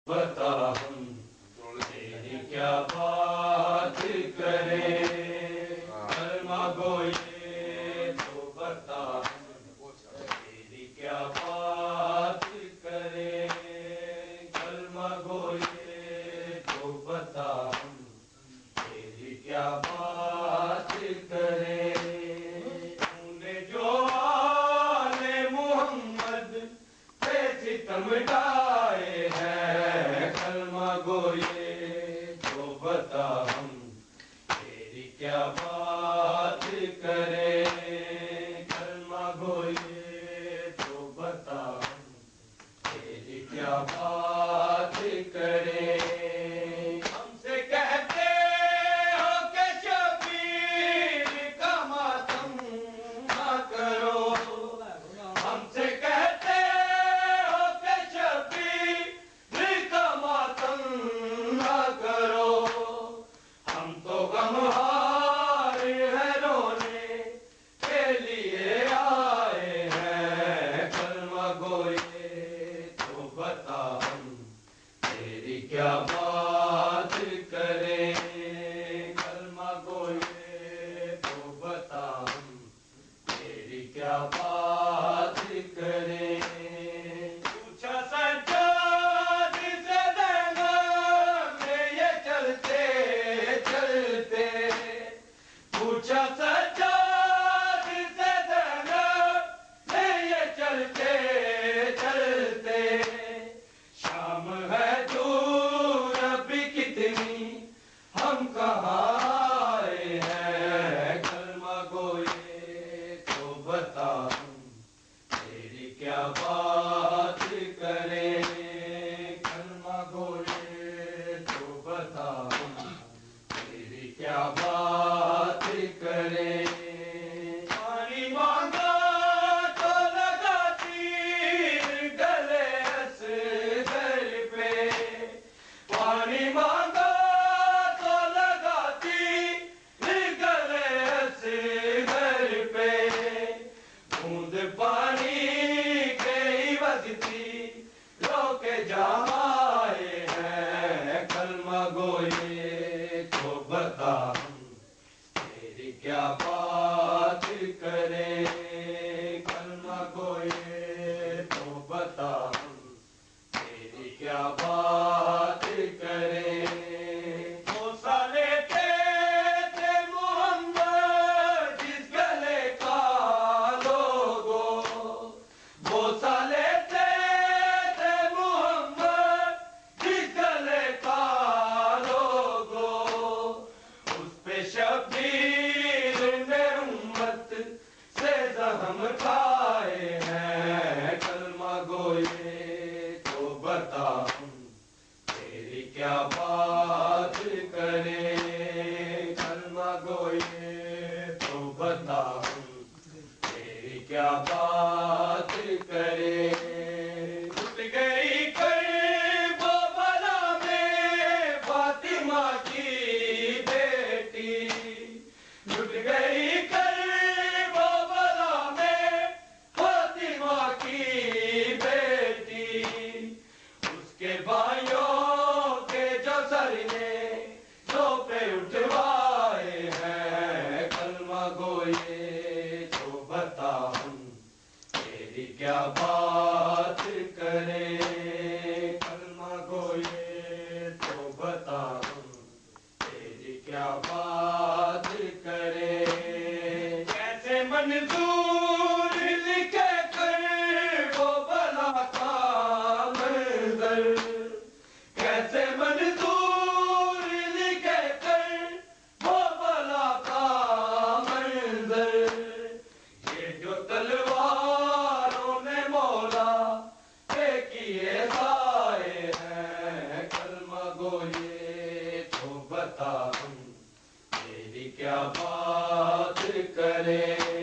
بتا ہم تیری کیا بات کریں، کلمہ گوئے تو بتا ہم تیری کیا بات کریں، کلمہ گوئے تو بتا ہم تیری کیا بات کریں۔ تو نے جو آل محمد پہ ستم ڈھائے ہیں، کلمہ گوئے تو بتا ہم تیری کیا بات کریں، کلمہ گوئے تو بتا ہم تیری کیا بات کریں۔ ہم سے کہتے ہو کہ شبیر کا ماتم نہ کرو، ہم سے کہتے ہو کہ شبیر کا ماتم نہ کرو، ہم تو غمہار ہیں رونے کے لیے آئے ہیں، کلمہ گوئے تو بتا ہم تیری کیا بات کریں، کلمہ گوئے تو بتا ہم تیری کیا بات کریں۔ پوچھا سجاد سے زینب نے یہ چلتے چلتے، پوچھا سجاد سے زینب نے یہ چلتے چلتے، شام ہے دور ابھی کتنی ہم کہاں آئے ہیں، کلمہ گوئے تو بتا ہم تیری کیا بات کریں، کلمہ گوئے تو بتا ہم تیری کیا بات کریں۔ پانی مانگا تو لگا تیر گلے اصغر پہ، پانی مانگا تو لگا تیر گلے اصغر پہ، بوند پانی کے عوض تھی رو کے جائے ہیں، کلمہ گوئے تو بتا ہم تیری کیا بات کریں، کلمہ گوئے تو بتا ہم تیری کیا بات کریں۔ بوسہ لیتے تھے محمد جس گلے کا لوگو، بوسہ لیتے تھے محمد جس گلے کا لوگو، اس پہ شبیر نے امت سے زخم کھائے ہیں، کلمہ گوئے تو بتا ہم تیری کیا بات کریں، کلمہ گوئے تو بتا ہم تیری کیا بات کریں۔ ٹوٹ گئی کربلا میں فاطمہ کی بیٹی، ٹوٹ گئی کربلا میں فاطمہ کی بیٹی، اس کے بھائیوں کے جو سر نے جو پہ اٹھوائے ہیں، کلمہ گوئے تو بتا ہم تیری کیا بات کریں، کلمہ گوئے تو بتا ہم تیری کیا بات کریں۔ کیسے منظور لکھے کربلا کا منظر، کیسے منظور لکھے کربلا کا منظر، یہ جو تلواروں نے مولا پہ کیے سائے ہیں، کلمہ گوئے تو بتا ہم تیری کیا بات کریں۔